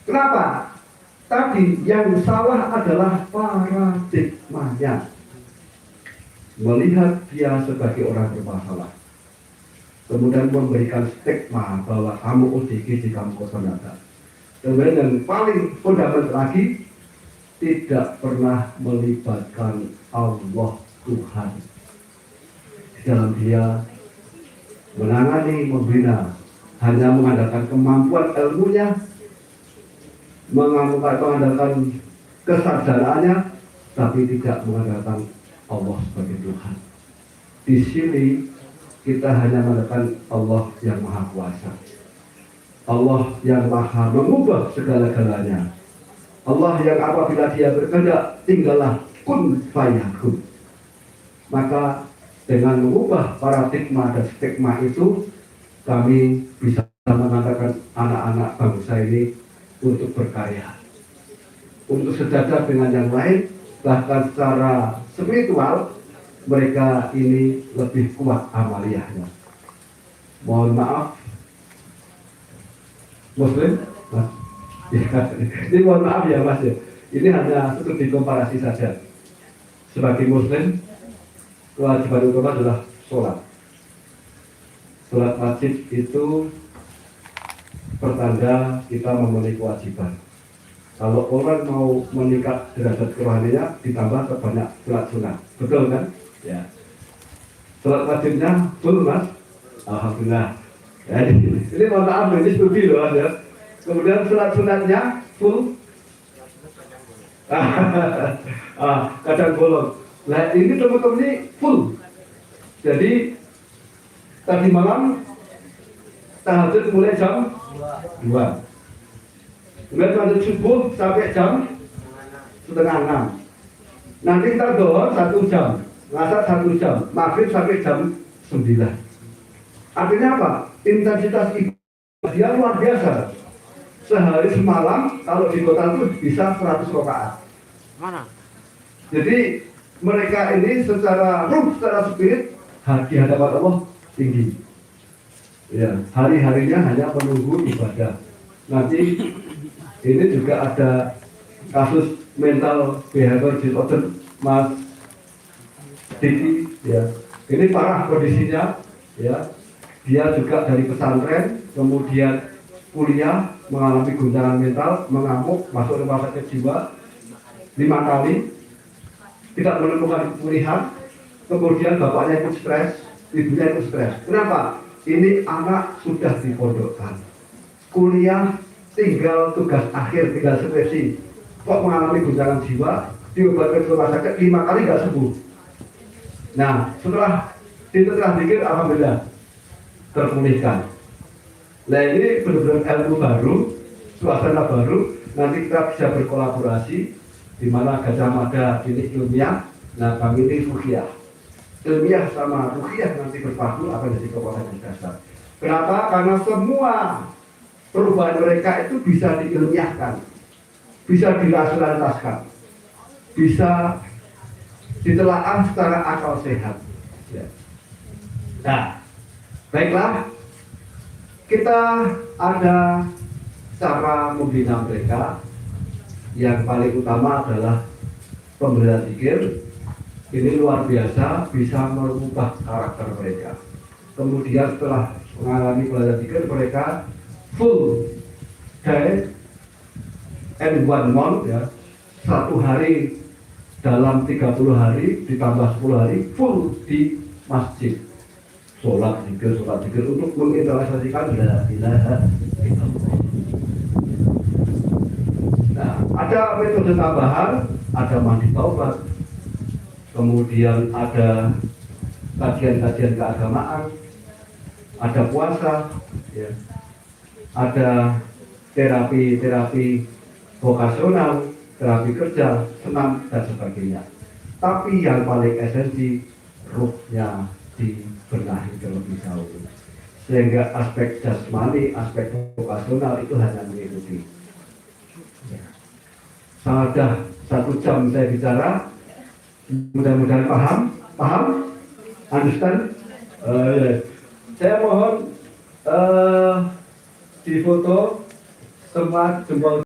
Kenapa? Tadi yang salah adalah paradigmanya. Melihat dia sebagai orang bermasalah. Kemudian memberikan stigma bahwa kamu ODG di kamu ternyata. Kemudian yang paling fundamental lagi, tidak pernah melibatkan Allah Tuhan di dalam dia menangani, membina, hanya mengandalkan kemampuan ilmunya, mengandalkan kesadarannya, tapi tidak mengandalkan Allah sebagai Tuhan. Di sini kita hanya mengandalkan Allah yang Maha Kuasa, Allah yang Maha mengubah segala-galanya, Allah yang apabila dia berkehendak tinggallah kun fayakun. Maka dengan mengubah paradigma dan stigma itu, kami bisa mengatakan anak-anak bangsa ini untuk berkarya, untuk sejajar dengan yang lain, bahkan secara spiritual mereka ini lebih kuat amaliyahnya. Mohon maaf, Muslim, Mas. Ya, ini mohon maaf ya Mas ya. Ini hanya untuk dikomparasi saja. Sebagai Muslim, kewajiban utama adalah sholat. Sholat wajib itu pertanda kita memenuhi kewajiban. Kalau orang mau meningkat derajat kerohaniannya, ditambah terbanyak sholat sunat. Betul kan? Ya. Sholat wajibnya full Mas. Alhamdulillah. Ya, ini mohon maaf, ini studi loh Mas ya. Kemudian sholat sunatnya full. Kadang bolong. Nah ini teman-teman ini full. Jadi tadi malam tahajud mulai jam 2. Kemudian lanjut subuh sampai jam setengah 6. Nanti kita doa 1 jam, ngasar 1 jam, maghrib sampai jam 9. Artinya apa? Intensitas ibadah dia luar biasa. Sehari semalam kalau di kota itu bisa 100 rakaat. Mana? Jadi mereka ini secara ruh, secara spirit di hadapan Allah tinggi. Ya, hari-harinya hanya menunggu ibadah. Nanti ini juga ada kasus mental behavior disorder Mas Diki, ya. Ini parah kondisinya, ya. Dia juga dari pesantren, kemudian kuliah, mengalami guncangan mental, mengamuk, masuk rumah sakit jiwa 5 kali, tidak menemukan pemulihan. Kemudian bapaknya ikut stres, ibunya ikut stres. Kenapa? Ini anak sudah dipondokkan, kuliah tinggal tugas akhir, tinggal skripsi, kok mengalami guncangan jiwa, diobatkan ke rumah sakit 5 kali nggak sembuh. Nah, setelah dikir, alhamdulillah terpulihkan. Nah ini benar-benar ilmu baru, suasana baru. Nanti kita bisa berkolaborasi, di mana Gajah Mada ini ilmiah, nah kami ini ruqyah. Ilmiah sama ruqyah nanti berpadu akan jadi kekuatan dasar. Kenapa? Karena semua perubahan mereka itu bisa diilmiahkan, bisa dirasionalitaskan, bisa ditelaah secara akal sehat. Ya. Nah, baiklah. Kita ada cara membina mereka. Yang paling utama adalah pembelajaran zikir. Ini luar biasa, bisa merubah karakter mereka. Kemudian setelah mengalami pembelajaran zikir, mereka full day and 1 month, ya. 1 hari dalam 30 hari ditambah 10 hari full di masjid. Sholat zikir untuk mengintegrasikan la ilaha illallah. Nah, ada metode tambahan, ada mandi taubat, kemudian ada kajian-kajian keagamaan, ada puasa, ya. Ada terapi vokasional, terapi kerja, senam dan sebagainya. Tapi yang paling esensi ruhnya dibenahi terlebih dahulu, sehingga aspek jasmani, aspek vokasional itu hanya mengikuti. Sudah 1 jam saya bicara, mudah-mudahan paham, understand. Ya. Saya mohon difoto semua jempol